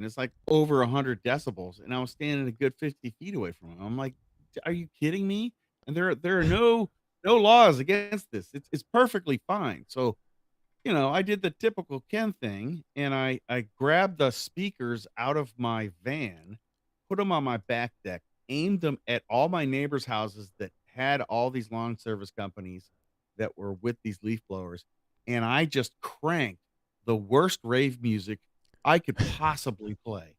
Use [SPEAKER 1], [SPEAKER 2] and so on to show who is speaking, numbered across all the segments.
[SPEAKER 1] and it's like over 100 decibels, and I was standing a good 50 feet away from him. I'm like, Are you kidding me?" And there are no laws against this. It's perfectly fine. So, I did the typical Ken thing, and I grabbed the speakers out of my van, put them on my back deck, aimed them at all my neighbors' houses that had all these lawn service companies that were with these leaf blowers, and I just cranked the worst rave music I could possibly play.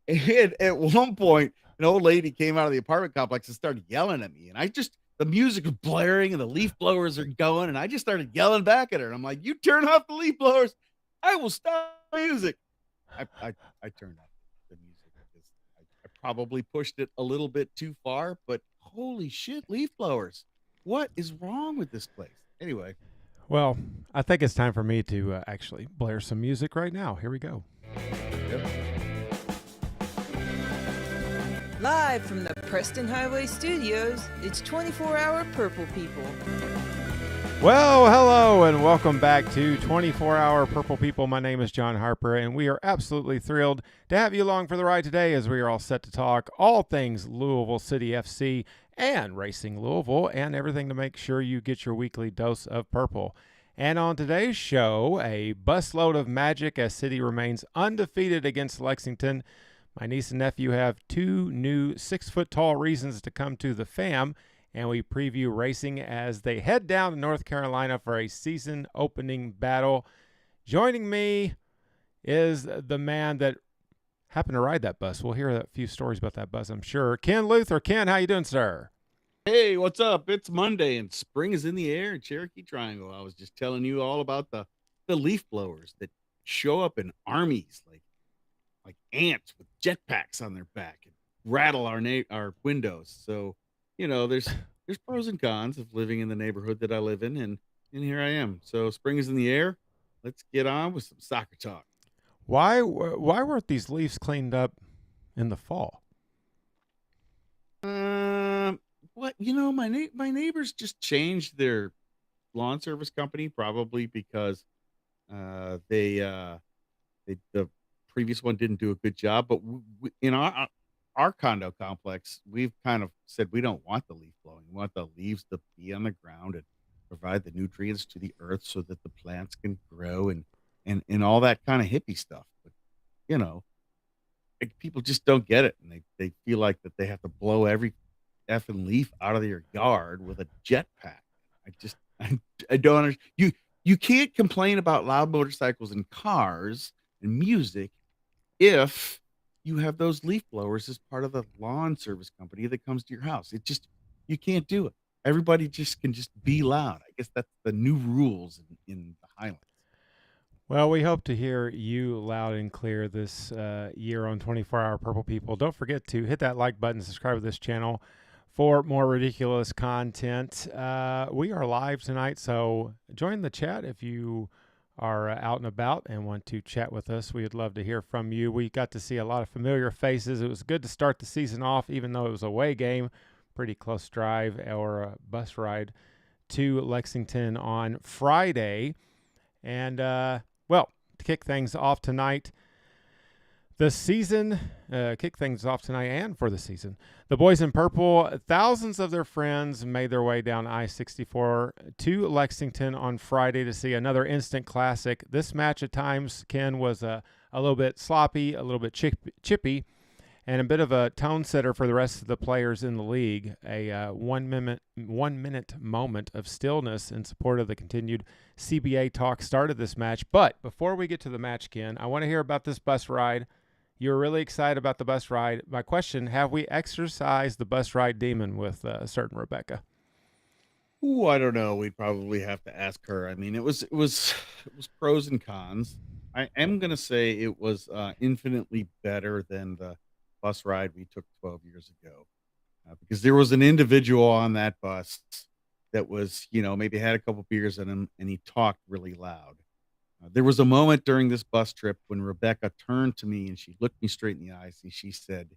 [SPEAKER 1] And at one point, an old lady came out of the apartment complex and started yelling at me, and the music was blaring and the leaf blowers are going, and I just started yelling back at her, and I'm like, "You turn off the leaf blowers, I will stop music." I turned off the music because I probably pushed it a little bit too far, but holy shit, leaf blowers. What is wrong with this place? Anyway,
[SPEAKER 2] Well, I think it's time for me to actually blare some music right now. Here we go.
[SPEAKER 1] yep.
[SPEAKER 3] Live from the Preston Highway Studios, it's 24-hour Purple People.
[SPEAKER 2] Well, hello and welcome back to 24-hour Purple People. My name is John Harper, and we are absolutely thrilled to have you along for the ride today as we are all set to talk all things Louisville City FC and Racing Louisville and everything to make sure you get your weekly dose of purple. And on today's show, a busload of magic as City remains undefeated against Lexington. My niece and nephew have two new 6-foot-tall reasons to come to the fam, and we preview racing as they head down to North Carolina for a season-opening battle. Joining me is the man that happened to ride that bus. We'll hear a few stories about that bus, I'm sure. Ken Luther. Ken, how you doing, sir?
[SPEAKER 1] Hey, what's up? It's Monday and spring is in the air in Cherokee Triangle. I was just telling you all about the leaf blowers that show up in armies like ants with jetpacks on their back and rattle our windows. So, there's pros and cons of living in the neighborhood that I live in, and here I am. So spring is in the air. Let's get on with some soccer talk.
[SPEAKER 2] Why weren't these leaves cleaned up in the fall?
[SPEAKER 1] What my neighbors just changed their lawn service company probably because the previous one didn't do a good job. But in our condo complex, we've kind of said we don't want the leaf blowing. We want the leaves to be on the ground and provide the nutrients to the earth so that the plants can grow and all that kind of hippie stuff. But you know, people just don't get it, and they feel like that they have to blow every effing leaf out of their yard with a jetpack. I just I don't understand. You can't complain about loud motorcycles and cars and music if you have those leaf blowers as part of the lawn service company that comes to your house. You can't do it. Everybody just can just be loud. I guess that's the new rules in the Highlands.
[SPEAKER 2] Well, we hope to hear you loud and clear this year on 24-hour Purple People. Don't forget to hit that like button, subscribe to this channel for more ridiculous content. We are live tonight, so join the chat if you are out and about and want to chat with us. We would love to hear from you. We got to see a lot of familiar faces. It was good to start the season off, even though it was a away game, pretty close drive or a bus ride to Lexington on Friday. And, well, to kick things off tonight, and for the season, the boys in purple, thousands of their friends made their way down I-64 to Lexington on Friday to see another instant classic. This match at times, Ken, was a little bit sloppy, a little bit chippy, and a bit of a tone setter for the rest of the players in the league. A 1 minute moment of stillness in support of the continued CBA talk started this match. But before we get to the match, Ken, I want to hear about this bus ride. You're really excited about the bus ride. My question, have we exercised the bus ride demon with a certain Rebecca?
[SPEAKER 1] Ooh, I don't know. We'd probably have to ask her. I mean, it was pros and cons. I am gonna say it was infinitely better than the bus ride we took 12 years ago, because there was an individual on that bus that was, maybe had a couple beers in him, and he talked really loud. There was a moment during this bus trip when Rebecca turned to me and she looked me straight in the eyes and she said,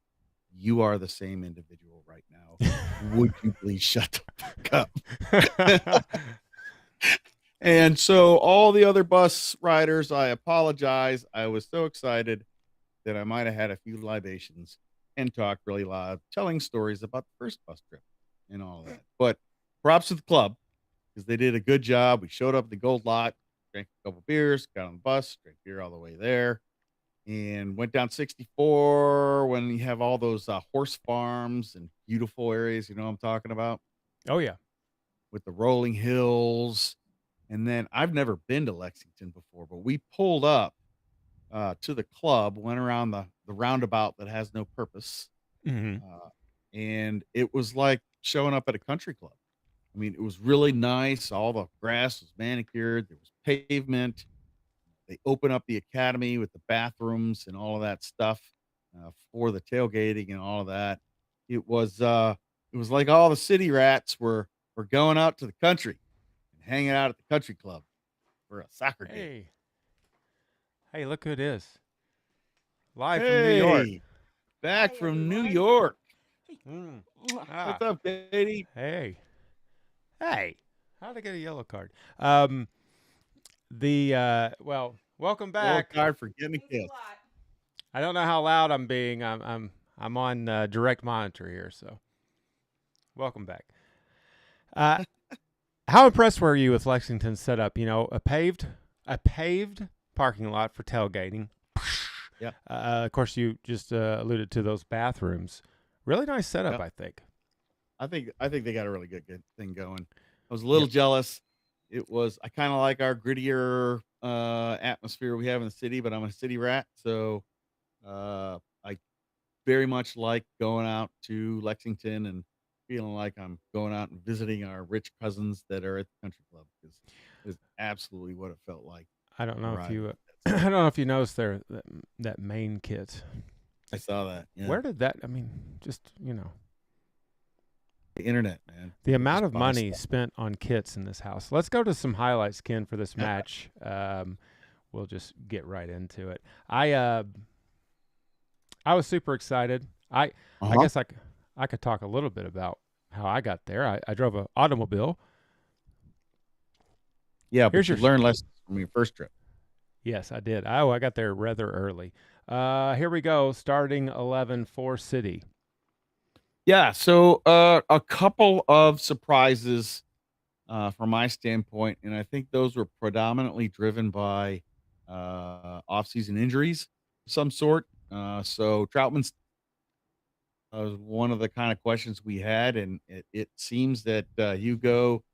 [SPEAKER 1] "You are the same individual right now. Would you please shut the fuck up?" And so all the other bus riders, I apologize. I was so excited. that I might have had a few libations and talked really loud, telling stories about the first bus trip and all that. But props to the club because they did a good job. We showed up at the Gold Lot, drank a couple beers, got on the bus, drank beer all the way there, and went down 64 when you have all those horse farms and beautiful areas. You know what I'm talking about?
[SPEAKER 2] Oh yeah.
[SPEAKER 1] With the rolling hills. And then I've never been to Lexington before, but we pulled up to the club, went around the roundabout that has no purpose.
[SPEAKER 2] Hmm.
[SPEAKER 1] And it was like showing up at a country club. I mean, it was really nice. All the grass was manicured. There was pavement. They open up the academy with the bathrooms and all of that stuff for the tailgating and all of that. It was like all the city rats were going out to the country and hanging out at the country club for a soccer game.
[SPEAKER 2] Hey, look who it is. Live from New York.
[SPEAKER 1] Hey, back
[SPEAKER 3] Hi,
[SPEAKER 1] from New
[SPEAKER 3] everyone.
[SPEAKER 1] York.
[SPEAKER 2] Mm.
[SPEAKER 1] What's up, Katie?
[SPEAKER 2] Hey. How'd I get a yellow card? Well, welcome
[SPEAKER 1] Yellow
[SPEAKER 2] back.
[SPEAKER 1] card for getting a kiss.
[SPEAKER 2] I don't know how loud I'm being. I'm on direct monitor here, so welcome back. How impressed were you with Lexington's setup? You know, a paved parking lot for tailgating.
[SPEAKER 1] Yep.
[SPEAKER 2] Of course, you just alluded to those bathrooms. Really nice setup,
[SPEAKER 1] Yep.
[SPEAKER 2] I think.
[SPEAKER 1] I think they got a really good thing going. I was a little jealous. I kind of like our grittier atmosphere we have in the city, but I'm a city rat, so I very much like going out to Lexington and feeling like I'm going out and visiting our rich cousins that are at the country club because it's absolutely what it felt like.
[SPEAKER 2] I don't know if
[SPEAKER 1] arriving
[SPEAKER 2] you.
[SPEAKER 1] at
[SPEAKER 2] I
[SPEAKER 1] that
[SPEAKER 2] don't know if you noticed that main kit.
[SPEAKER 1] I saw that. Yeah.
[SPEAKER 2] Where did that? I mean, just
[SPEAKER 1] The internet, man.
[SPEAKER 2] the
[SPEAKER 1] People
[SPEAKER 2] amount
[SPEAKER 1] just
[SPEAKER 2] of
[SPEAKER 1] buy
[SPEAKER 2] money
[SPEAKER 1] stuff.
[SPEAKER 2] spent on kits in this house. Let's go to some highlights, Ken, for this match. We'll just get right into it. I was super excited. I guess I could talk a little bit about how I got there. I drove an automobile.
[SPEAKER 1] Yeah, but
[SPEAKER 2] Here's
[SPEAKER 1] you
[SPEAKER 2] your
[SPEAKER 1] learned lessons from your first trip.
[SPEAKER 2] Yes, I did. I got there rather early. Here we go. Starting 11 for City.
[SPEAKER 1] Yeah, so a couple of surprises from my standpoint, and I think those were predominantly driven by off-season injuries of some sort. So Troutman's was one of the kind of questions we had, and it seems that Hugo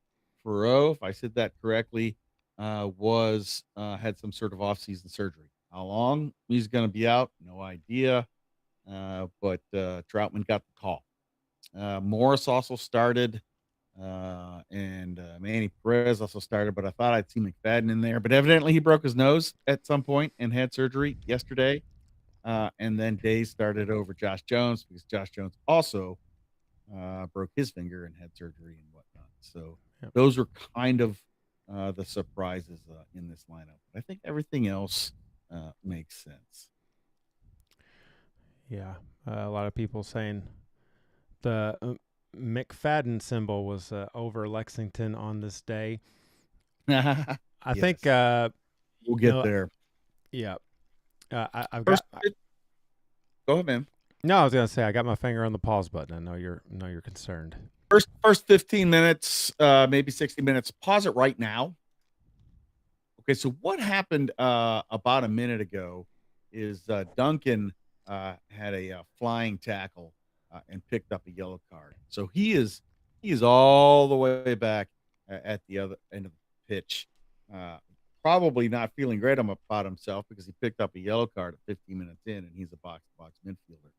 [SPEAKER 1] Furrow, if I said that correctly, was had some sort of off-season surgery. How long he's going to be out? No idea. But Troutman got the call. Morris also started, and Manny Perez also started, but I thought I'd see McFadden in there. But evidently, he broke his nose at some point and had surgery yesterday. And then Days started over Josh Jones because Josh Jones also broke his finger and had surgery and whatnot. So
[SPEAKER 2] Yep.
[SPEAKER 1] those were kind of the surprises in this lineup. I think everything else makes sense.
[SPEAKER 2] Yeah, a lot of people saying the McFadden symbol was over Lexington on this day. I think
[SPEAKER 1] we'll get there.
[SPEAKER 2] Yeah, I've
[SPEAKER 1] First,
[SPEAKER 2] got.
[SPEAKER 1] go ahead, man.
[SPEAKER 2] No, I was gonna say I got my finger on the pause button. I know you're concerned.
[SPEAKER 1] First 15 minutes, maybe 60 minutes. Pause it right now. Okay, so what happened about a minute ago is Duncan had a flying tackle and picked up a yellow card. So he is all the way back at the other end of the pitch. Probably not feeling great about himself because he picked up a yellow card at 15 minutes in, and he's a box-to-box midfielder.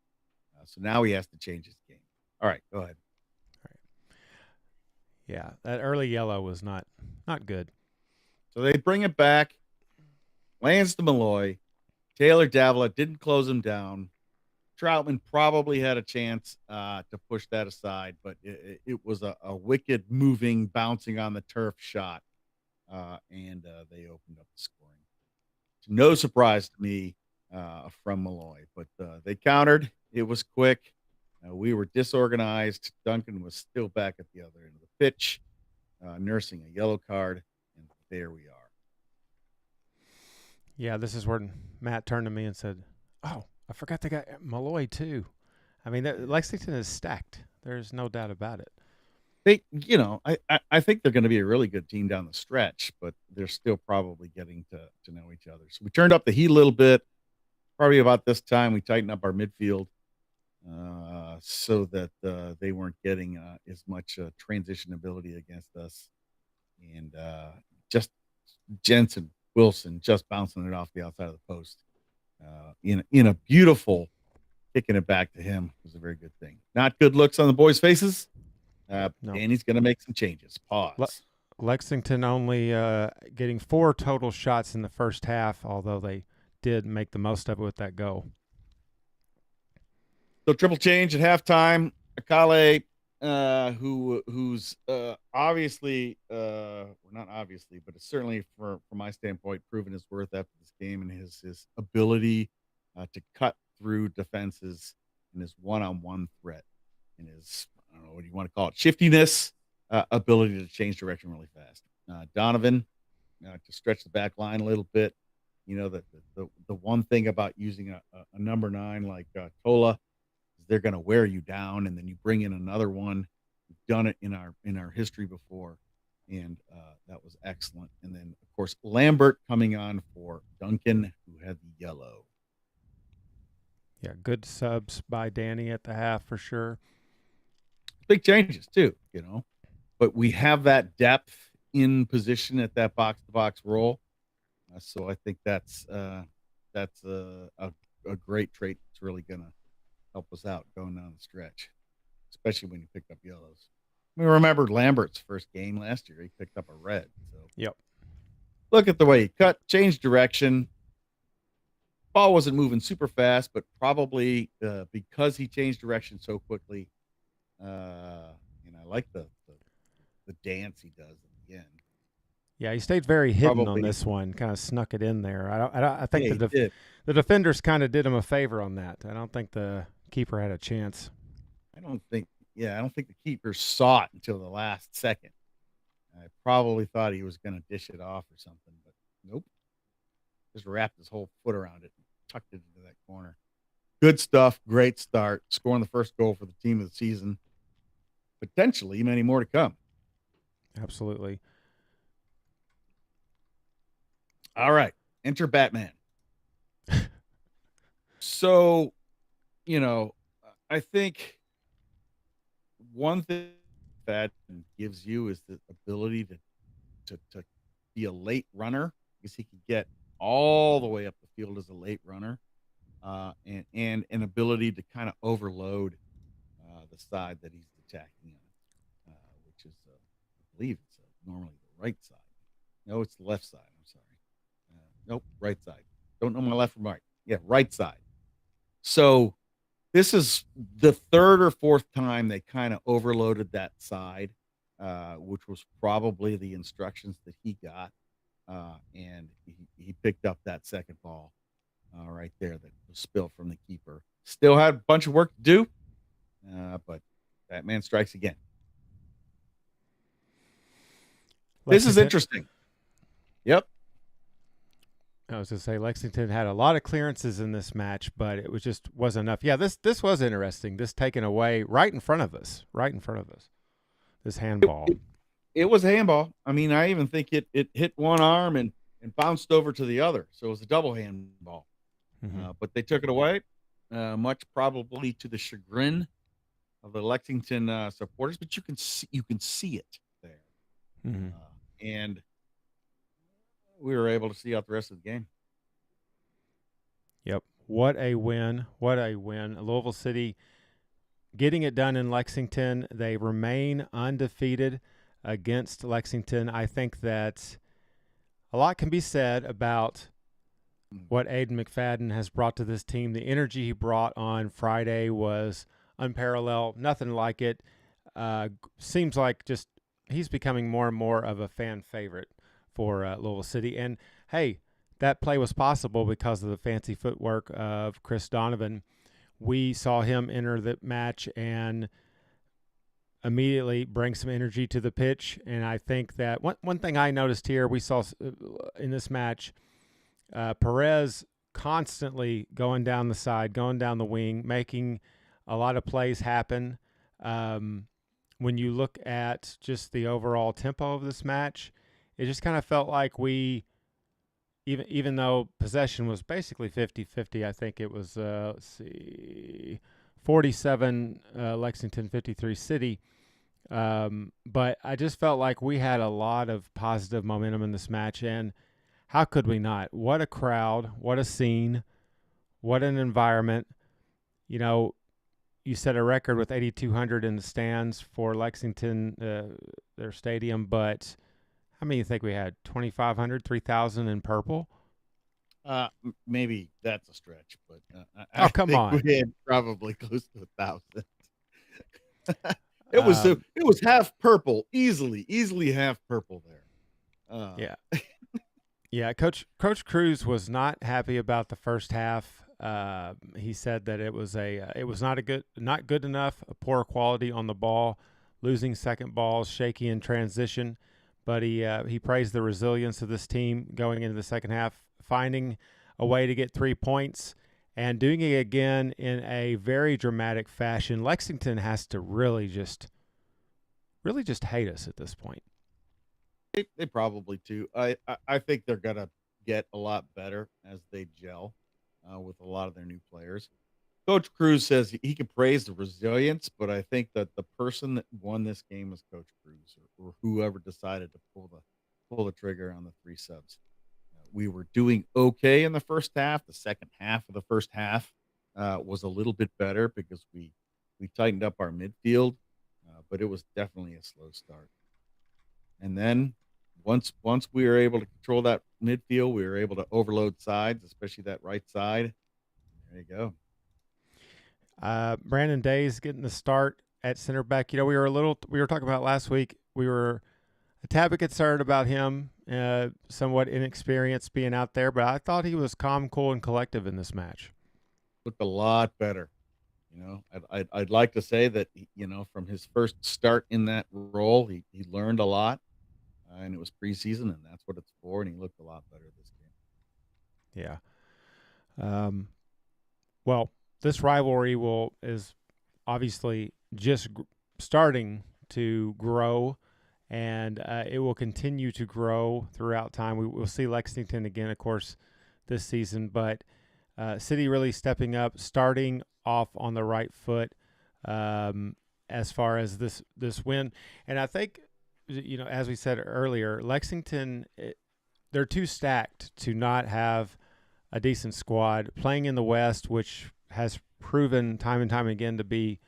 [SPEAKER 1] So now he has to change his game. All right, go ahead.
[SPEAKER 2] Yeah, that early yellow was not good.
[SPEAKER 1] So they bring it back. Lands to Malloy. Taylor Davila didn't close him down. Troutman probably had a chance to push that aside, but it was a wicked, moving, bouncing on the turf shot, and they opened up the scoring. No surprise to me from Malloy, but they countered. It was quick. We were disorganized. Duncan was still back at the other end of the pitch, nursing a yellow card, and there we are.
[SPEAKER 2] Yeah, this is where Matt turned to me and said, "Oh, I forgot they got Malloy too. I mean, Lexington is stacked. There's no doubt about it.
[SPEAKER 1] I think they're going to be a really good team down the stretch, but they're still probably getting to know each other. So we turned up the heat a little bit. Probably about this time, we tightened up our midfield so that they weren't getting as much transition ability against us. And just Jensen Wilson just bouncing it off the outside of the post in a beautiful kicking it back to him was a very good thing. Not good looks on the boys' faces.
[SPEAKER 2] No.
[SPEAKER 1] Danny's going to make some changes. Pause.
[SPEAKER 2] Lexington only getting 4 total shots in the first half, although they did make the most of it with that goal.
[SPEAKER 1] So triple change at halftime. Akale, who's obviously, not obviously, but it's certainly from my standpoint, proven his worth after this game and his ability to cut through defenses and his one-on-one threat and his, I don't know what you want to call it, shiftiness, ability to change direction really fast. Donovan to stretch the back line a little bit. The one thing about using a number 9 like Tola is they're going to wear you down, and then you bring in another one. We've done it in our history before, and that was excellent. And then of course Lambert coming on for Duncan, who had the yellow.
[SPEAKER 2] Yeah, good subs by Danny at the half for sure.
[SPEAKER 1] Big changes too, but we have that depth in position at that box-to-box role. So I think that's a great trait that's really going to help us out going down the stretch, especially when you pick up yellows. We remember Lambert's first game last year. He picked up a red. So
[SPEAKER 2] yep.
[SPEAKER 1] Look at the way he cut, changed direction. Ball wasn't moving super fast, but probably because he changed direction so quickly, I like the dance he does at the end.
[SPEAKER 2] Yeah, he stayed very hidden on this one, kind of snuck it in there. I think the defenders kind of did him a favor on that. I don't think the keeper had a chance.
[SPEAKER 1] I don't think the keeper saw it until the last second. I probably thought he was going to dish it off or something, but nope. Just wrapped his whole foot around it and tucked it into that corner. Good stuff. Great start. Scoring the first goal for the team of the season. Potentially many more to come.
[SPEAKER 2] Absolutely.
[SPEAKER 1] All right. Enter Batman. So, I think one thing that gives you is the ability to be a late runner, because he could get all the way up the field as a late runner, and an ability to kind of overload the side that he's attacking on, which is, I believe it's normally the right side. No, it's the left side. I'm sorry. Nope, right side. Don't know my left from right. Yeah, right side. So this is the third or fourth time they kind of overloaded that side, which was probably the instructions that he got. And he picked up that second ball right there that was spilled from the keeper. Still had a bunch of work to do, but Batman strikes again. This is interesting. Yep.
[SPEAKER 2] I was going to say Lexington had a lot of clearances in this match, but it wasn't enough. Yeah, this was interesting. This taken away right in front of us. This handball.
[SPEAKER 1] It was a handball. I mean, I even think it hit one arm and bounced over to the other. So it was a double handball. Mm-hmm. But they took it away, much probably to the chagrin of the Lexington supporters. But you can see it there. Mm-hmm. And we were able to see out the rest of the game.
[SPEAKER 2] Yep. What a win. Louisville City getting it done in Lexington. They remain undefeated against Lexington. I think that a lot can be said about what Aiden McFadden has brought to this team. The energy he brought on Friday was unparalleled. Nothing like it. Seems like just he's becoming more and more of a fan favorite for Louisville City. And, hey, that play was possible because of the fancy footwork of Chris Donovan. We saw him enter the match and immediately bring some energy to the pitch. And I think that one thing I noticed here, we saw in this match, Perez constantly going down the side, going down the wing, making a lot of plays happen. When you look at just the overall tempo of this match, it just kind of felt like we, even though possession was basically 50-50, I think it was, 47 Lexington, 53 City. But I just felt like we had a lot of positive momentum in this match, and how could we not? What a crowd, what a scene, what an environment. You set a record with 8,200 in the stands for Lexington, their stadium, but how many do you think we had? 2,500, 3,000 in purple?
[SPEAKER 1] Maybe that's a stretch, but
[SPEAKER 2] Oh, come
[SPEAKER 1] think
[SPEAKER 2] on.
[SPEAKER 1] we had probably close to 1,000.
[SPEAKER 2] Um,
[SPEAKER 1] It was half purple, easily half purple there.
[SPEAKER 2] Yeah. Yeah, Coach Cruz was not happy about the first half. He said that it was not good enough, a poor quality on the ball, losing second balls, shaky in transition. But he praised the resilience of this team going into the second half, finding a way to get 3 points and doing it again in a very dramatic fashion. Lexington has to really just hate us at this point.
[SPEAKER 1] They probably do. I think they're gonna get a lot better as they gel with a lot of their new players. Coach Cruz says he can praise the resilience, but I think that the person that won this game was Coach Cruz or whoever decided to pull the trigger on the 3 subs. We were doing okay in the first half. The second half of the first half was a little bit better because we tightened up our midfield, but it was definitely a slow start. And then once we were able to control that midfield, we were able to overload sides, especially that right side. There you go.
[SPEAKER 2] Brandon Day's getting the start at center back. We were talking about last week. We were a tad bit concerned about him, somewhat inexperienced being out there, but I thought he was calm, cool, and collective in this match.
[SPEAKER 1] Looked a lot better. I'd like to say that from his first start in that role, he learned a lot, and it was preseason, and that's what it's for. And he looked a lot better this game.
[SPEAKER 2] Yeah. Well, this rivalry is obviously just starting to grow, and it will continue to grow throughout time. We'll see Lexington again, of course, this season, but City really stepping up, starting off on the right foot as far as this win. And I think, as we said earlier, Lexington, they're too stacked to not have a decent squad playing in the West, which has proven time and time again to be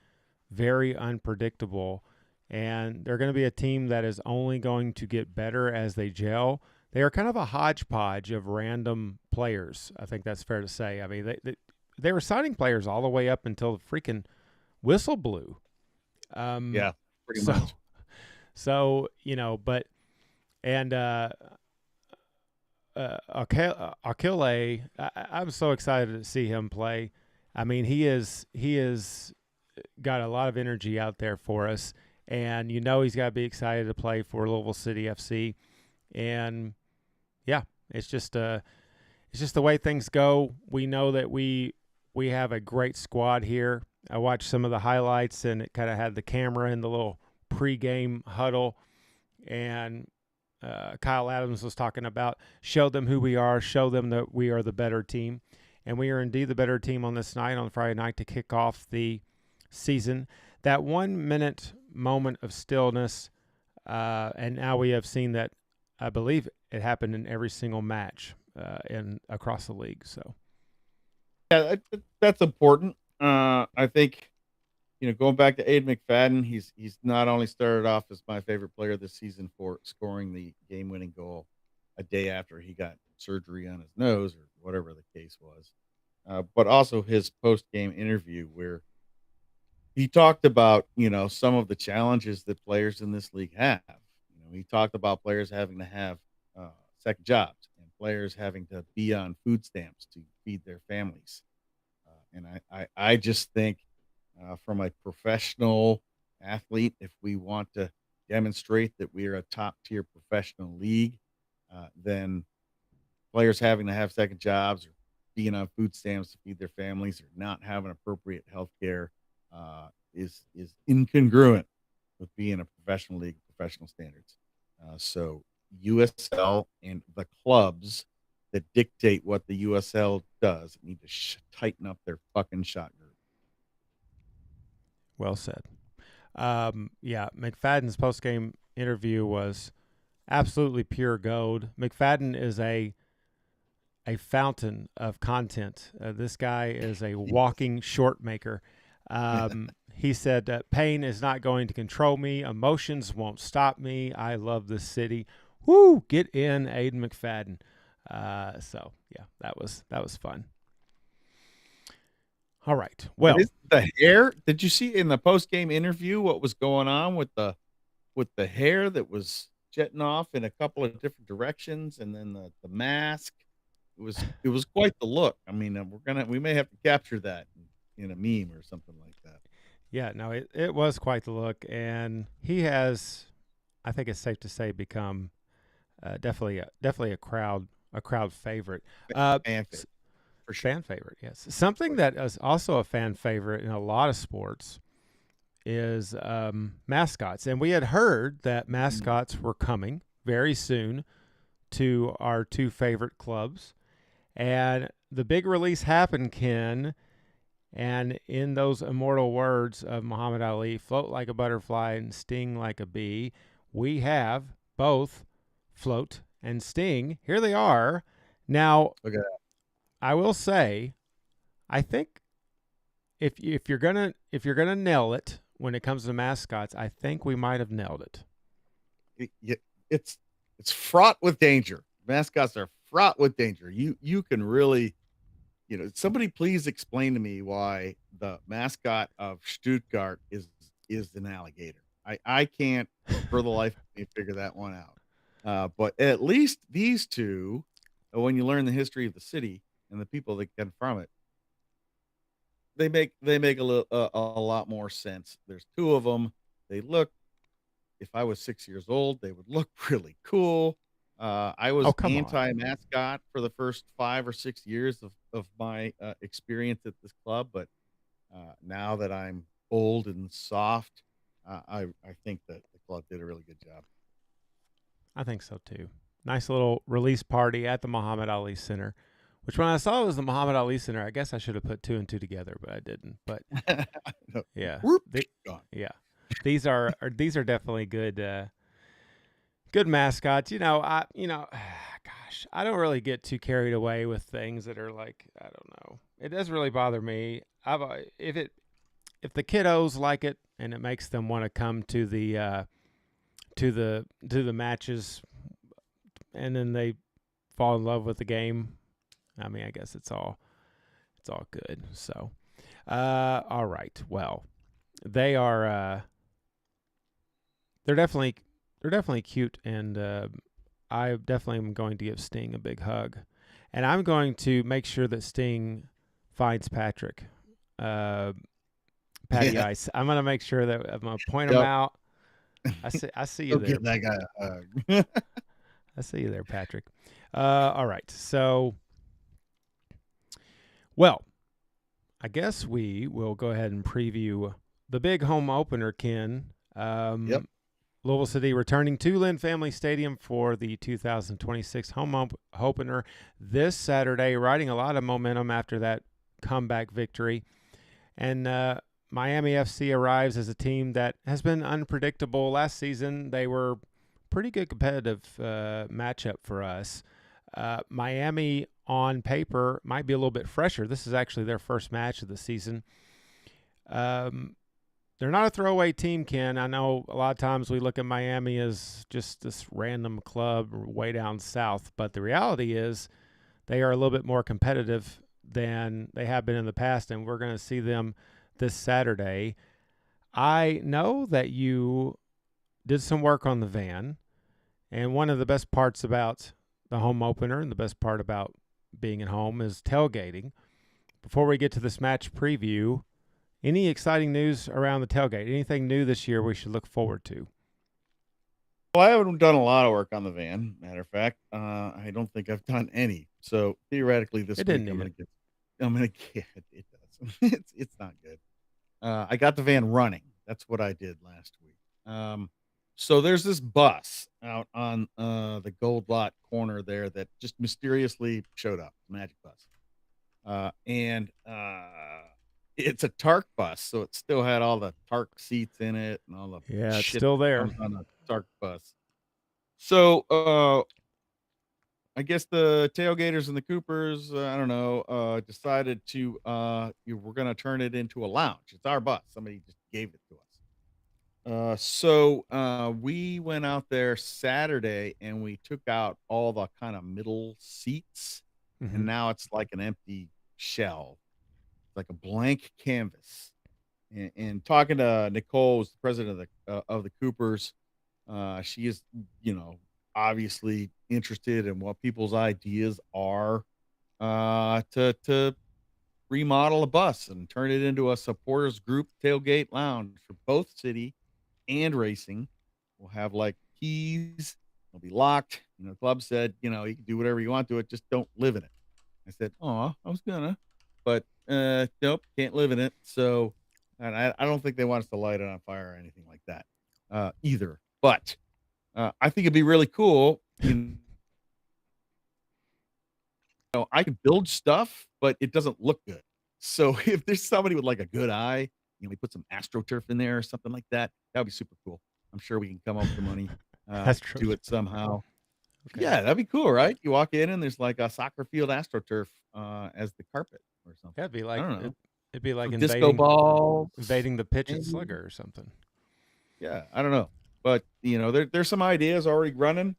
[SPEAKER 2] very unpredictable. And they're going to be a team that is only going to get better as they gel. They are kind of a hodgepodge of random players. I think that's fair to say. I mean, they were signing players all the way up until the freaking whistle blew.
[SPEAKER 1] Yeah, pretty much.
[SPEAKER 2] So, Akile, I'm so excited to see him play. I mean, he is got a lot of energy out there for us, and he's got to be excited to play for Louisville City FC. And yeah, it's just the way things go. We know that we have a great squad here. I watched some of the highlights, and it kind of had the camera in the little pregame huddle, and Kyle Adams was talking about show them who we are, show them that we are the better team. And we are indeed the better team on this night, on Friday night, to kick off the season. That 1 minute moment of stillness, and now we have seen that, I believe it happened in every single match across the league. So,
[SPEAKER 1] yeah, that's important. I think, going back to Aid McFadden, he's not only started off as my favorite player this season for scoring the game-winning goal a day after he got surgery on his nose or whatever the case was, but also his post-game interview where he talked about, some of the challenges that players in this league have. He talked about players having to have second jobs and players having to be on food stamps to feed their families. And I just think from a professional athlete, if we want to demonstrate that we are a top tier professional league, then players having to have second jobs or being on food stamps to feed their families or not having appropriate health care is incongruent with being a professional league, professional standards. So USL and the clubs that dictate what the USL does need to tighten up their fucking shot group.
[SPEAKER 2] Well said. Yeah, McFadden's post-game interview was absolutely pure gold. McFadden is a fountain of content. This guy is a walking short maker. He said, pain is not going to control me. Emotions won't stop me. I love this city. Woo! Get in, Aiden McFadden. So yeah, that was fun. All right. Well,
[SPEAKER 1] the hair. Did you see in the post game interview what was going on with the hair that was jetting off in a couple of different directions, and then the mask? It was quite the look. I mean, we may have to capture that in a meme or something like that.
[SPEAKER 2] Yeah, no, it was quite the look, and he has, I think it's safe to say, become definitely a crowd favorite.
[SPEAKER 1] Fan favorite. For sure.
[SPEAKER 2] Fan favorite, yes. Something that is also a fan favorite in a lot of sports is mascots, and we had heard that mascots were coming very soon to our two favorite clubs, and the big release happened, Ken. And in those immortal words of Muhammad Ali, float like a butterfly and sting like a bee, we have both float and sting. Here they are. Now,
[SPEAKER 1] okay.
[SPEAKER 2] I will say, I think if you're gonna nail it when it comes to mascots, I think we might have nailed it.
[SPEAKER 1] It's fraught with danger. Mascots are fraught with danger. You can really. Somebody please explain to me why the mascot of Stuttgart is an alligator. I can't for the life of me figure that one out. But at least these two, when you learn the history of the city and the people that come from it, they make a lot more sense. There's two of them. They look. If I was 6 years old, they would look really cool. I was anti-mascot for the first 5 or 6 years of my experience at this club, but now that I'm old and soft, I think that the club did a really good job.
[SPEAKER 2] I think so too. Nice little release party at the Muhammad Ali Center, which when I saw it was the Muhammad Ali Center, I guess I should have put 2 and 2 together, but I didn't. But yeah, these are definitely good. Good mascots. Gosh, I don't really get too carried away with things that are like, I don't know. It doesn't really bother me. If the kiddos like it and it makes them want to come to the matches, and then they fall in love with the game, I mean, I guess it's all good. So, all right. Well, they are. They're definitely cute, and I definitely am going to give Sting a big hug. And I'm going to make sure that Sting finds Patrick, Patty Ice. I'm going to make sure that I'm going to point him out. I see you there.
[SPEAKER 1] Give that guy a hug.
[SPEAKER 2] I see you there, Patrick. All right. So, well, I guess we will go ahead and preview the big home opener, Ken.
[SPEAKER 1] Yep.
[SPEAKER 2] Louisville City returning to Lynn Family Stadium for the 2026 home opener this Saturday, riding a lot of momentum after that comeback victory. And Miami FC arrives as a team that has been unpredictable. Last season, they were pretty good competitive matchup for us. Miami, on paper, might be a little bit fresher. This is actually their first match of the season. They're not a throwaway team, Ken. I know a lot of times we look at Miami as just this random club way down south, but the reality is they are a little bit more competitive than they have been in the past, and we're going to see them this Saturday. I know that you did some work on the van, and one of the best parts about the home opener and the best part about being at home is tailgating. Before we get to this match preview, any exciting news around the tailgate? Anything new this year we should look forward to?
[SPEAKER 1] Well, I haven't done a lot of work on the van. Matter of fact, I don't think I've done any. So theoretically, this
[SPEAKER 2] It
[SPEAKER 1] week
[SPEAKER 2] didn't need it.
[SPEAKER 1] I'm gonna get. It does. It's not good. I got the van running. That's what I did last week. So there's this bus out on the Gold Lot corner there that just mysteriously showed up. Magic bus. And it's a Tark bus, so it still had all the Tark seats in it and all the
[SPEAKER 2] Yeah, it's
[SPEAKER 1] shit
[SPEAKER 2] still
[SPEAKER 1] that
[SPEAKER 2] there.
[SPEAKER 1] comes on a Tark bus. So I guess the tailgaters and the Coopers, I don't know, decided to we're gonna turn it into a lounge. It's our bus. Somebody just gave it to us. We went out there Saturday and we took out all the kind of middle seats,
[SPEAKER 2] Hmm.
[SPEAKER 1] and now it's like an empty shell. It's like a blank canvas. And talking to Nicole, who's the president of the Coopers, she is, you know, obviously interested in what people's ideas are to remodel a bus and turn it into a supporters group tailgate lounge for both city and racing. We'll have like keys. It'll be locked. You know, the club said, you know, you can do whatever you want to it, just don't live in it. I said, oh, I was gonna, but nope, can't live in it. So, and I don't think they want us to light it on fire or anything like that either. But I think it'd be really cool. You know, I can build stuff, but it doesn't look good. So if there's somebody with like a good eye, you know, we put some AstroTurf in there or something like that. That would be super cool. I'm sure we can come up with the money
[SPEAKER 2] That's
[SPEAKER 1] to
[SPEAKER 2] true.
[SPEAKER 1] do it somehow.
[SPEAKER 2] Okay.
[SPEAKER 1] Yeah, that'd be cool, right? You walk in and there's like a soccer field AstroTurf as the carpet or
[SPEAKER 2] Yeah,
[SPEAKER 1] something.
[SPEAKER 2] it'd be
[SPEAKER 1] I
[SPEAKER 2] like
[SPEAKER 1] don't know.
[SPEAKER 2] it'd be like
[SPEAKER 1] Some disco balls,
[SPEAKER 2] invading the pitch at
[SPEAKER 1] maybe.
[SPEAKER 2] Slugger or something.
[SPEAKER 1] Yeah, I don't know. But you know, there's some ideas already running.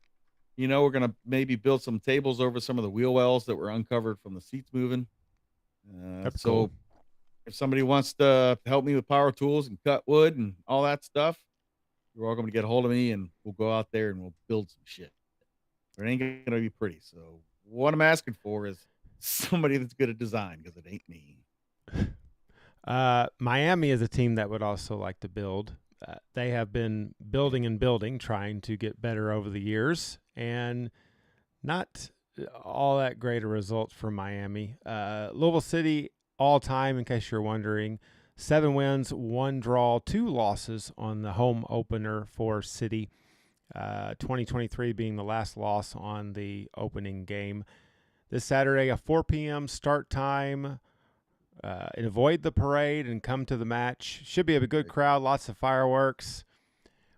[SPEAKER 1] You know, we're gonna maybe build some tables over some of the wheel wells that were uncovered from the seats moving.
[SPEAKER 2] That'd be cool.
[SPEAKER 1] So if somebody wants to help me with power tools and cut wood and all that stuff, you're welcome to get a hold of me and we'll go out there and we'll build some shit. But it ain't gonna be pretty. So what I'm asking for is somebody that's good at design because it ain't me.
[SPEAKER 2] Miami is a team that would also like to build. They have been building and building, trying to get better over the years, and not all that great a result for Miami. Louisville City, all time, in case you're wondering, 7 wins, 1 draw, 2 losses on the home opener for City. 2023 being the last loss on the opening game. This Saturday, a 4 p.m. start time. And avoid the parade and come to the match. Should be a good crowd, lots of fireworks.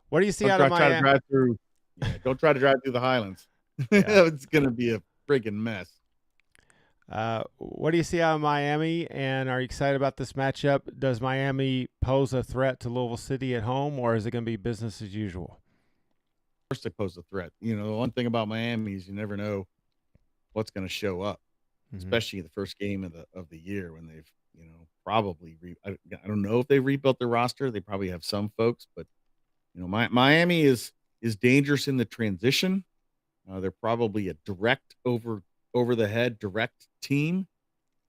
[SPEAKER 2] What do you see
[SPEAKER 1] Don't
[SPEAKER 2] out of
[SPEAKER 1] try to
[SPEAKER 2] Miami?
[SPEAKER 1] drive through. Yeah, don't try to drive through the Highlands.
[SPEAKER 2] Yeah.
[SPEAKER 1] It's gonna be a friggin' mess.
[SPEAKER 2] What do you see out of Miami? And are you excited about this matchup? Does Miami pose a threat to Louisville City at home, or is it going to be business as usual?
[SPEAKER 1] First, they pose a threat. You know, the one thing about Miami is you never know what's going to show up,
[SPEAKER 2] Mm-hmm.
[SPEAKER 1] especially the first game of the year when they've probably I don't know if they rebuilt their roster. They probably have some folks, but Miami is dangerous in the transition. They're probably a direct over the head direct team.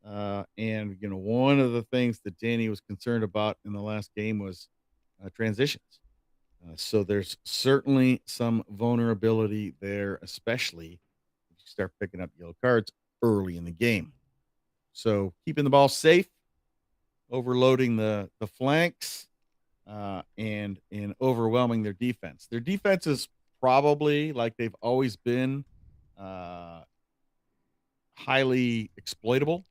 [SPEAKER 1] And one of the things that Danny was concerned about in the last game was transitions. So there's certainly some vulnerability there, especially if you start picking up yellow cards early in the game. So keeping the ball safe, overloading the flanks, and overwhelming their defense. Their defense is probably like they've always been, uh, highly exploitable,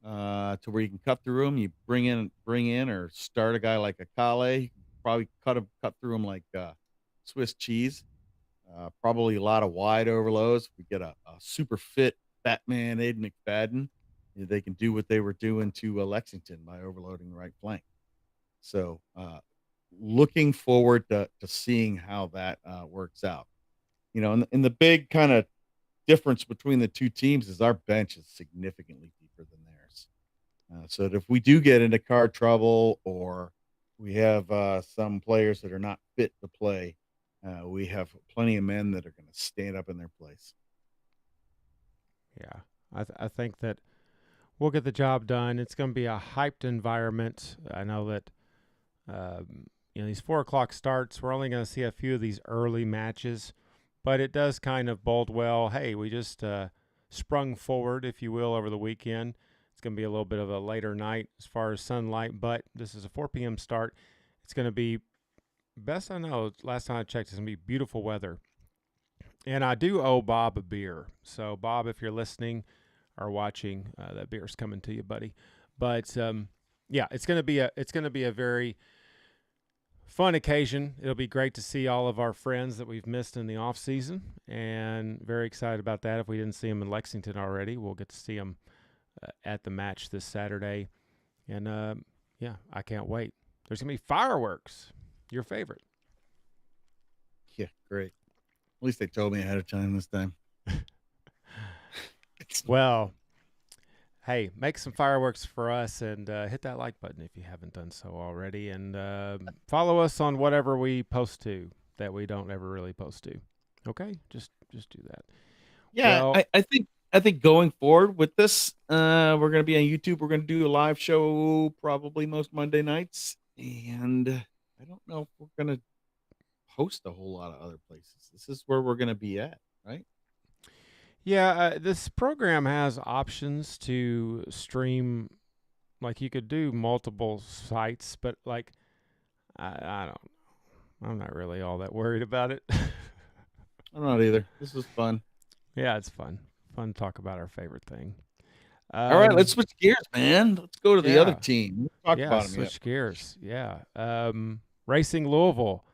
[SPEAKER 1] to where you can cut through them. You bring in, or start a guy like a Kale, probably cut through them like Swiss cheese. Probably a lot of wide overloads. We get a super fit Batman Aiden McFadden. They can do what they were doing to Lexington by overloading the right flank. So, looking forward to seeing how that works out. And the big kind of difference between the two teams is our bench is significantly deeper than theirs. So that if we do get into car trouble or we have some players that are not fit to play, we have plenty of men that are going to stand up in their place.
[SPEAKER 2] Yeah, I think that we'll get the job done. It's going to be a hyped environment. I know that these 4 o'clock starts, we're only going to see a few of these early matches, but it does kind of bode well. Hey, we just sprung forward, if you will, over the weekend. It's going to be a little bit of a later night as far as sunlight, but this is a 4 p.m. start. It's going to be, best I know, last time I checked, it's going to be beautiful weather. And I do owe Bob a beer. So, Bob, if you're listening or watching, that beer's coming to you, buddy. But yeah, it's going to be a very fun occasion. It'll be great to see all of our friends that we've missed in the off season, and very excited about that. If we didn't see them in Lexington already, we'll get to see them at the match this Saturday. And yeah, I can't wait. There's going to be fireworks. Your favorite.
[SPEAKER 1] Yeah, great. At least they told me ahead of time this time.
[SPEAKER 2] Well, hey, make some fireworks for us and hit that like button if you haven't done so already. And follow us on whatever we post to that we don't ever really post to. Okay? Just do that.
[SPEAKER 1] Yeah,
[SPEAKER 2] Well,
[SPEAKER 1] I think going forward with this, we're going to be on YouTube. We're going to do a live show probably most Monday nights. And I don't know if we're going to host a whole lot of other places. This is where we're going to be at, right?
[SPEAKER 2] yeah, this program has options to stream. Like you could do multiple sites, but like I don't. I'm not really all that worried about it.
[SPEAKER 1] I'm not either. This is fun.
[SPEAKER 2] Yeah, it's fun. Fun to talk about our favorite thing.
[SPEAKER 1] All right, let's switch gears, man. Let's go to the other
[SPEAKER 2] Yeah.
[SPEAKER 1] team. Let's talk
[SPEAKER 2] Yeah,
[SPEAKER 1] about them.
[SPEAKER 2] switch gears. Yeah. Racing Louisville.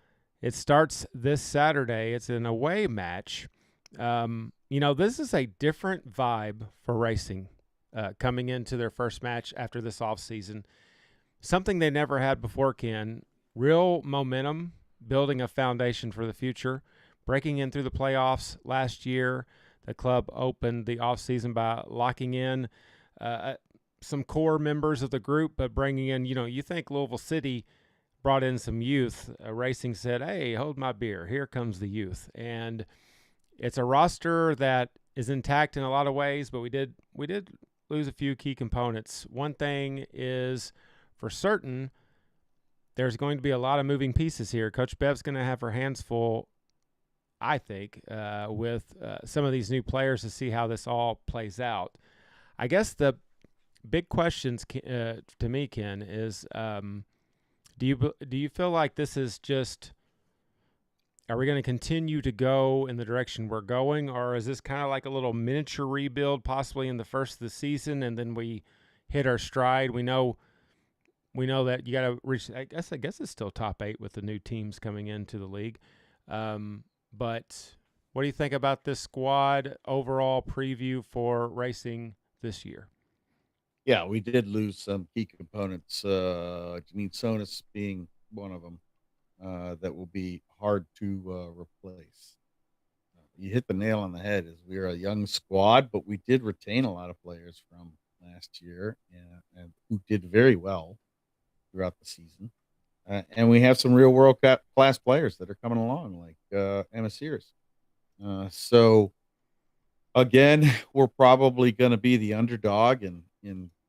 [SPEAKER 2] It starts this Saturday. It's an away match. This is a different vibe for racing coming into their first match after this offseason. Something they never had before, Ken. Real momentum, building a foundation for the future. Breaking in through the playoffs last year, the club opened the offseason by locking in some core members of the group, but bringing in, you think LouCity brought in some youth. Racing said, hey, hold my beer. Here comes the youth. And it's a roster that is intact in a lot of ways, but we did lose a few key components. One thing is for certain, there's going to be a lot of moving pieces here. Coach Bev's going to have her hands full, I think, with some of these new players to see how this all plays out. I guess the big questions to me, Ken, is do you feel like this is just, are we going to continue to go in the direction we're going, or is this kind of like a little miniature rebuild possibly in the first of the season and then we hit our stride? We know that you got to reach, I guess it's still top 8 with the new teams coming into the league. But what do you think about this squad overall preview for racing this year?
[SPEAKER 1] Yeah, we did lose some key components. Stillness being one of them that will be hard to replace. You hit the nail on the head. As we are a young squad, but we did retain a lot of players from last year and who did very well throughout the season. And we have some real world class players that are coming along, like Emma Sears. So again, we're probably going to be the underdog in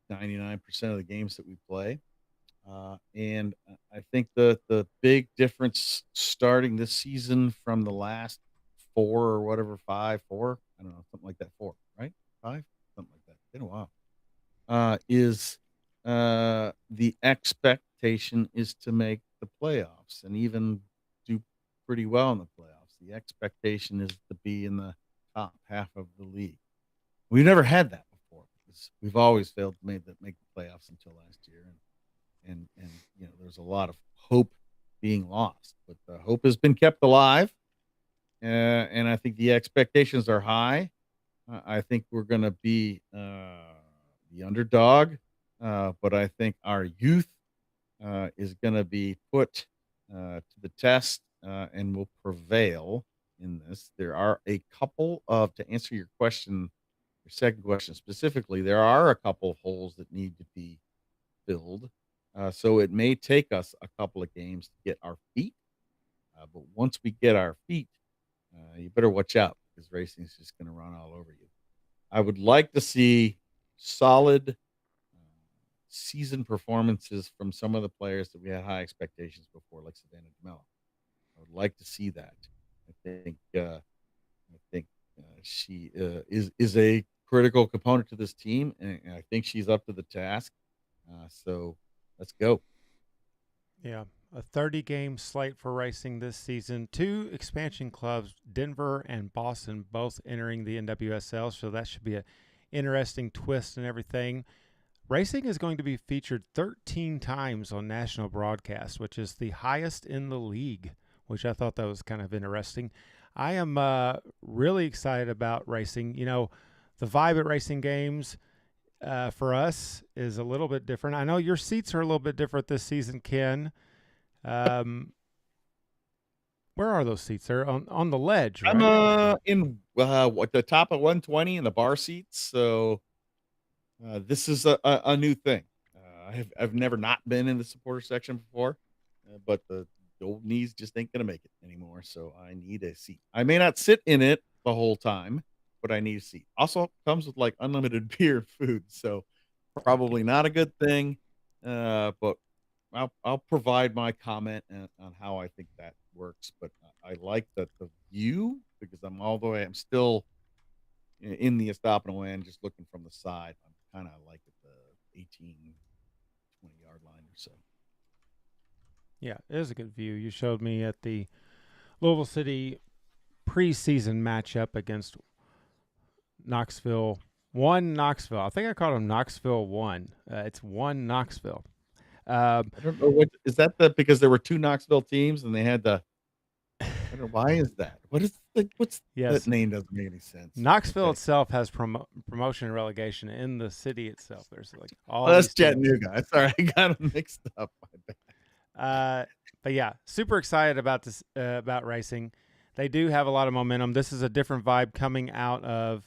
[SPEAKER 1] 99% of the games that we play. And I think the big difference starting this season from the last 4 or whatever, 4, I don't know, something like that, 4, right? 5, something like that. It's been a while. Is the expectation is to make the playoffs and even do pretty well in the playoffs. The expectation is to be in the top half of the league. We've never had that before because we've always failed to make the playoffs until last year, and there's a lot of hope being lost, but the hope has been kept alive, and I think the expectations are high. I think we're going to be the underdog, but I think our youth is going to be put to the test and will prevail in this. There are a couple of, to answer your question, your second question specifically, there are a couple of holes that need to be filled. So it may take us a couple of games to get our feet. But once we get our feet, you better watch out because racing is just going to run all over you. I would like to see solid season performances from some of the players that we had high expectations before, like Savannah DeMello. I would like to see that. I think she is a critical component to this team, and I think she's up to the task. So let's go.
[SPEAKER 2] Yeah, a 30-game slate for racing this season. Two expansion clubs, Denver and Boston, both entering the NWSL, so that should be an interesting twist and everything. Racing is going to be featured 13 times on national broadcast, which is the highest in the league, which I thought that was kind of interesting. I am really excited about racing. You know, the vibe at racing games for us is a little bit different. I know your seats are a little bit different this season, Ken. Where are those seats? They're on the ledge, right?
[SPEAKER 1] I'm in what the top of 120 in the bar seats. So this is a new thing. I've never not been in the supporter section before, but the old knees just ain't gonna make it anymore. So I need a seat. I may not sit in it the whole time, but I need a seat. Also comes with like unlimited beer and food, so probably not a good thing. But I'll provide my comment on how I think that works. But I like the view because I'm still in the Estopano end, just looking from the side. I'm kind of like at the 18, 20-yard line or so.
[SPEAKER 2] Yeah, it is a good view. You showed me at the Louisville City preseason matchup against Knoxville. Knoxville. I think I called them Knoxville 1. It's Knoxville.
[SPEAKER 1] I don't know what is that because there were two Knoxville teams and they had the. I don't know why is that. What's
[SPEAKER 2] Yes.
[SPEAKER 1] that name doesn't make any sense.
[SPEAKER 2] Knoxville itself has promotion and relegation in the city itself. There's like all.
[SPEAKER 1] That's
[SPEAKER 2] these teams.
[SPEAKER 1] Chattanooga. Sorry, I got them mixed up. My bad.
[SPEAKER 2] But yeah, super excited about this about racing. They do have a lot of momentum. This is a different vibe coming out of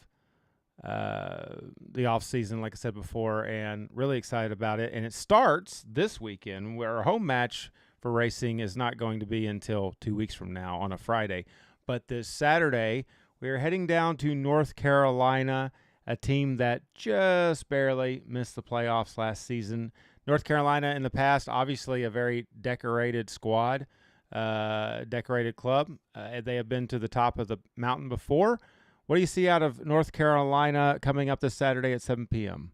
[SPEAKER 2] the off season, like I said before, and really excited about it. And it starts this weekend, where our home match for racing is not going to be until 2 weeks from now on a Friday. But this Saturday, we are heading down to North Carolina, a team that just barely missed the playoffs last season. North Carolina in the past, obviously a very decorated squad, decorated club. They have been to the top of the mountain before. What do you see out of North Carolina coming up this Saturday at 7 p.m.?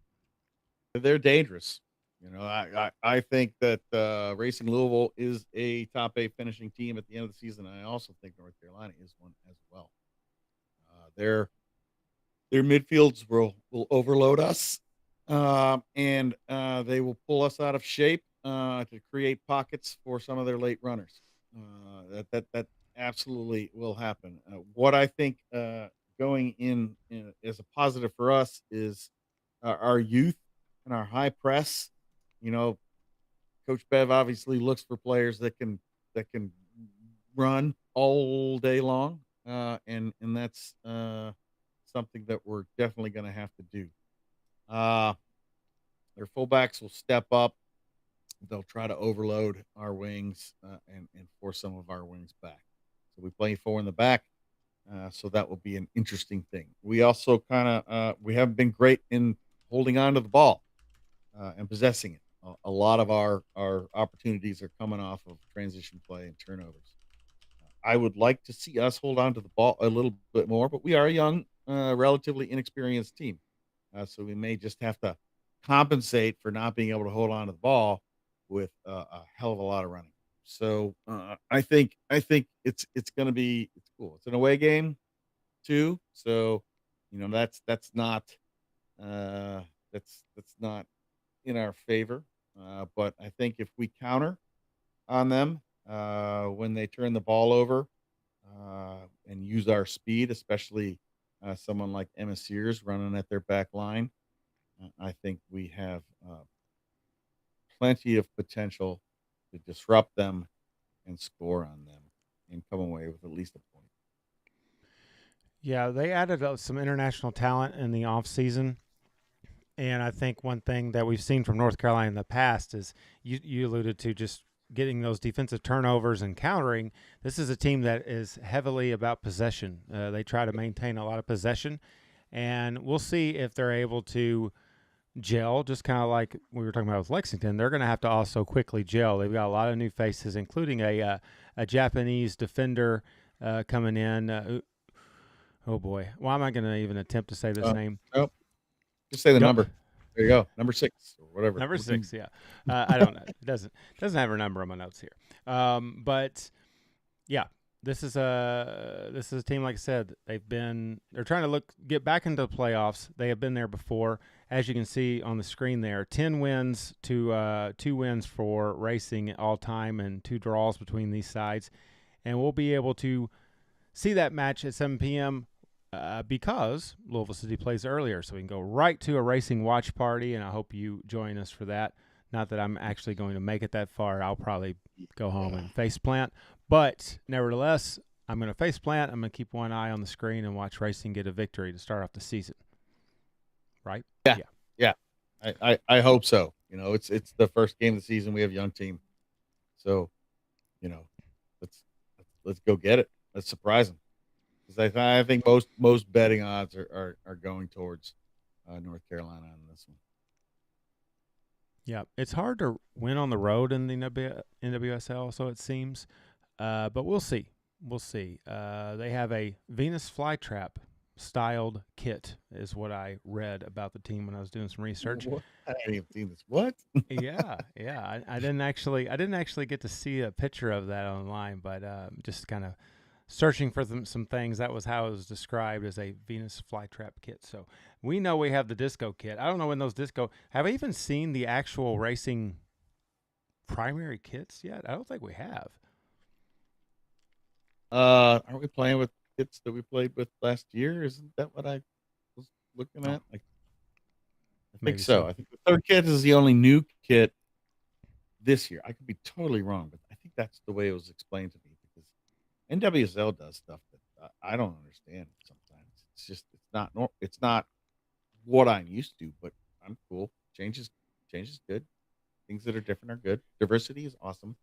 [SPEAKER 1] They're dangerous. You know, I think that Racing Louisville is a top 8 finishing team at the end of the season. I also think North Carolina is one as well. Their midfields will overload us, and they will pull us out of shape to create pockets for some of their late runners. That absolutely will happen. What I think going in as a positive for us is our youth and our high press. You know, Coach Bev obviously looks for players that can run all day long, and that's something that we're definitely going to have to do. Their fullbacks will step up. They'll try to overload our wings and force some of our wings back. So we play 4 in the back, so that will be an interesting thing. We also we haven't been great in holding on to the ball and possessing it. A lot of our opportunities are coming off of transition play and turnovers. I would like to see us hold on to the ball a little bit more, but we are a young, relatively inexperienced team. So we may just have to compensate for not being able to hold on to the ball with a hell of a lot of running. So I think it's going to be cool. It's an away game too, so you know that's not that's not in our favor. But I think if we counter on them when they turn the ball over and use our speed, especially someone like Emma Sears running at their back line, I think we have plenty of potential to disrupt them and score on them and come away with at least a point.
[SPEAKER 2] Yeah, they added some international talent in the offseason. And I think one thing that we've seen from North Carolina in the past is you alluded to just getting those defensive turnovers and countering. This is a team that is heavily about possession. They try to maintain a lot of possession, and we'll see if they're able to gel, just kind of like we were talking about with Lexington. They're going to have to also quickly gel. They've got a lot of new faces, including a Japanese defender coming in. Oh boy, why am I going to even attempt to say this name?
[SPEAKER 1] Nope. Just say the
[SPEAKER 2] Don't,
[SPEAKER 1] number. There you go, number 6 or whatever.
[SPEAKER 2] Number 6, yeah. I don't know. It doesn't have a number on my notes here. But yeah, this is a team, like I said, they're trying to get back into the playoffs. They have been there before. As you can see on the screen there, 10 wins to 2 wins for Racing all time and 2 draws between these sides. And we'll be able to see that match at 7 p.m. Because Louisville City plays earlier, so we can go right to a Racing watch party, and I hope you join us for that. Not that I'm actually going to make it that far. I'll probably go home and face plant. But nevertheless, I'm going to face plant. I'm going to keep one eye on the screen and watch Racing get a victory to start off the season. Right?
[SPEAKER 1] Yeah. I hope so. It's the first game of the season. We have a young team. So, let's go get it. Let's surprise them. Because I think most betting odds are going towards North Carolina on this one.
[SPEAKER 2] Yeah, it's hard to win on the road in the NWSL, so it seems. But we'll see. We'll see. They have a Venus flytrap styled kit, is what I read about the team when I was doing some research.
[SPEAKER 1] What? I haven't even seen this. What?
[SPEAKER 2] yeah. I didn't actually get to see a picture of that online, but just kind of searching for some things. That was how it was described, as a Venus flytrap kit. So we know we have the disco kit. I don't know when those have I even seen the actual Racing primary kits yet? I don't think we have.
[SPEAKER 1] Aren't we playing with kits that we played with last year? Isn't that what I was looking at? I think so. I think the third kit is the only new kit this year. I could be totally wrong, but I think that's the way it was explained to me, because NWSL does stuff that I don't understand sometimes. It's not what I'm used to, but I'm cool. Change is good. Things that are different are good. Diversity is awesome.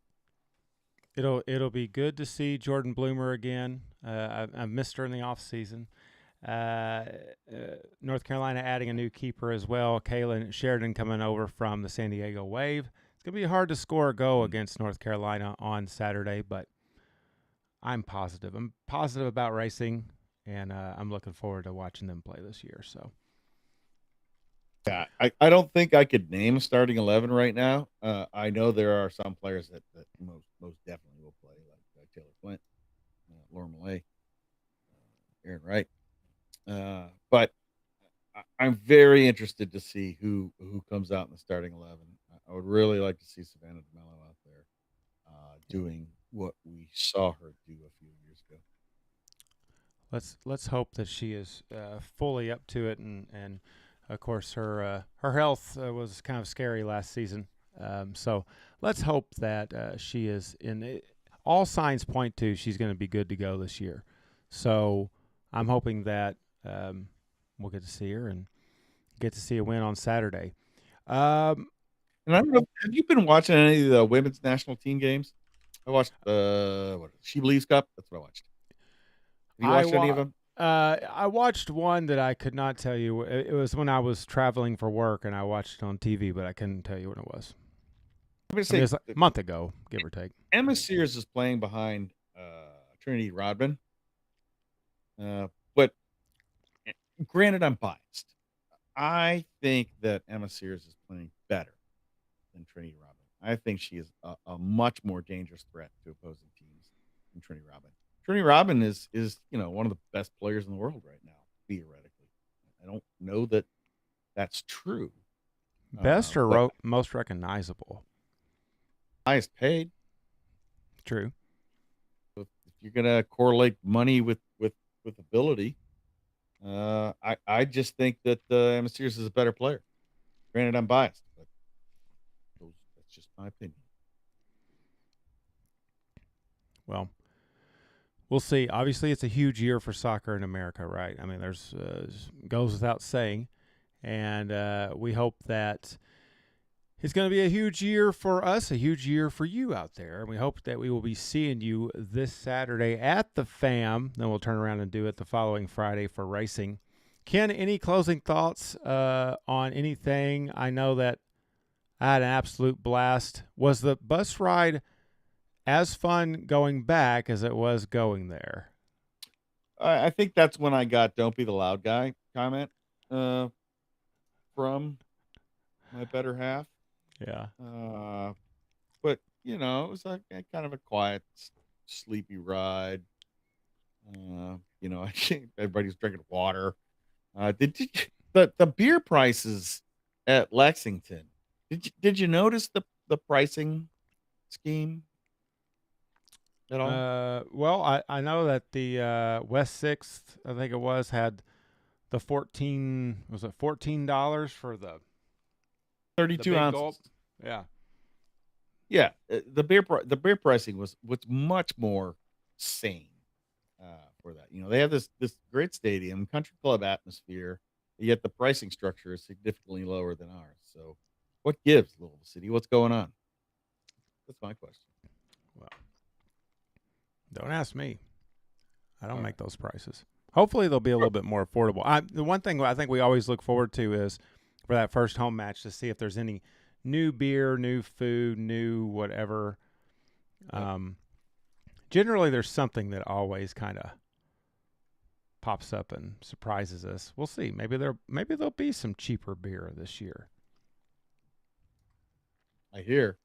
[SPEAKER 2] It'll be good to see Jordan Bloomer again. I've missed her in the off season. North Carolina adding a new keeper as well. Kaylin Sheridan coming over from the San Diego Wave. It's gonna be hard to score a goal against North Carolina on Saturday, but I'm positive. I'm positive about Racing, and I'm looking forward to watching them play this year. So.
[SPEAKER 1] Yeah, I don't think I could name a starting 11 right now. I know there are some players that most definitely will play, like Taylor Flint, Laura Millay, Aaron Wright. But I'm very interested to see who comes out in the starting 11. I would really like to see Savannah DeMello out there doing what we saw her do a few years ago.
[SPEAKER 2] Let's hope that she is fully up to it, and of course her health was kind of scary last season. So let's hope that she is in it. All signs point to she's going to be good to go this year. So I'm hoping that we'll get to see her and get to see a win on Saturday.
[SPEAKER 1] And I don't know, have you been watching any of the women's national team games? I watched She Believes Cup. That's what I watched. Have you watched any of them?
[SPEAKER 2] I watched one that I could not tell you. It was when I was traveling for work, and I watched it on TV, but I couldn't tell you when it was.
[SPEAKER 1] I'm going to say
[SPEAKER 2] it was like a month ago, give or take.
[SPEAKER 1] Emma Sears is playing behind Trinity Rodman. But granted, I'm biased. I think that Emma Sears is playing better than Trinity Rodman. I think she is a much more dangerous threat to opposing teams than Trinity Rodman. Trinity Rodman is one of the best players in the world right now, theoretically. I don't know that that's true.
[SPEAKER 2] Best or most recognizable?
[SPEAKER 1] Highest paid.
[SPEAKER 2] True.
[SPEAKER 1] So if you're gonna correlate money with ability, I just think that Emma Sears is a better player. Granted, I'm biased, but that's just my opinion.
[SPEAKER 2] Well, we'll see. Obviously, it's a huge year for soccer in America, right? I mean, there's goes without saying, and we hope that it's going to be a huge year for us, a huge year for you out there. And we hope that we will be seeing you this Saturday at the FAM. Then we'll turn around and do it the following Friday for Racing. Ken, any closing thoughts on anything? I know that I had an absolute blast. Was the bus ride as fun going back as it was going there?
[SPEAKER 1] I think that's when I got "Don't be the loud guy" comment from my better half.
[SPEAKER 2] Yeah.
[SPEAKER 1] But it was a kind of a quiet, sleepy ride. I think everybody's drinking water. The beer prices at Lexington? Did you notice the pricing scheme at all?
[SPEAKER 2] Well, I know that the West 6th, I think it was, had the $14 for the
[SPEAKER 1] 32
[SPEAKER 2] big
[SPEAKER 1] ounces.
[SPEAKER 2] gulp? Yeah.
[SPEAKER 1] Yeah, the beer pricing was much more sane for that. They have this great stadium, country club atmosphere, yet the pricing structure is significantly lower than ours. So, what gives, Louisville City? What's going on? That's my question.
[SPEAKER 2] Well, don't ask me. I don't
[SPEAKER 1] All
[SPEAKER 2] make
[SPEAKER 1] right.
[SPEAKER 2] those prices. Hopefully, they'll be a little bit more affordable. The one thing I think we always look forward to is for that first home match to see if there's any new beer, new food, new whatever. Generally, there's something that always kind of pops up and surprises us. We'll see. Maybe there'll be some cheaper beer this year.
[SPEAKER 1] I hear.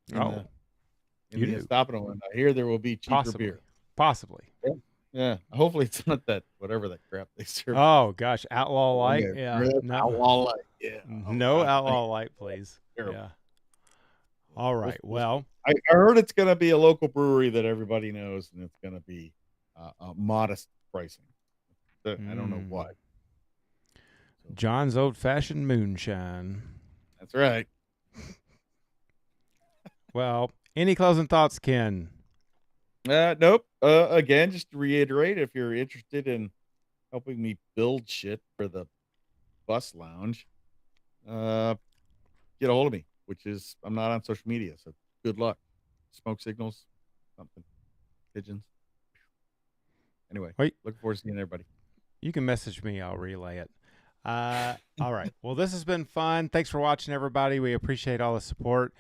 [SPEAKER 2] You
[SPEAKER 1] In the
[SPEAKER 2] do.
[SPEAKER 1] Estopano one, I hear there will be cheaper beer.
[SPEAKER 2] Possibly.
[SPEAKER 1] Yeah. Hopefully it's not that whatever that crap they serve.
[SPEAKER 2] Oh gosh, Outlaw Light. Yeah. No.
[SPEAKER 1] Outlaw Light. Yeah.
[SPEAKER 2] No
[SPEAKER 1] God,
[SPEAKER 2] Outlaw Light, please.
[SPEAKER 1] terrible.
[SPEAKER 2] Yeah. All right. Well,
[SPEAKER 1] I heard it's going to be a local brewery that everybody knows, and it's going to be a modest pricing. I don't know what.
[SPEAKER 2] John's Old Fashioned Moonshine.
[SPEAKER 1] That's right.
[SPEAKER 2] Well, any closing thoughts, Ken?
[SPEAKER 1] Nope. Again, just to reiterate, if you're interested in helping me build shit for the bus lounge, get a hold of me, which is I'm not on social media, so good luck. Smoke signals, something, pigeons. Anyway, looking forward to seeing everybody.
[SPEAKER 2] You can message me. I'll relay it. All right. Well, this has been fun. Thanks for watching, everybody. We appreciate all the support.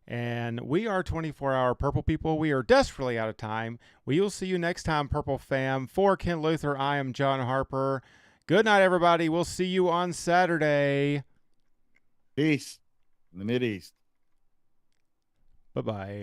[SPEAKER 2] And we are 24-hour Purple people. We are desperately out of time. We will see you next time, Purple fam. For Ken Luther, I am John Harper. Good night, everybody. We'll see you on Saturday.
[SPEAKER 1] Peace in the Mideast.
[SPEAKER 2] Bye-bye.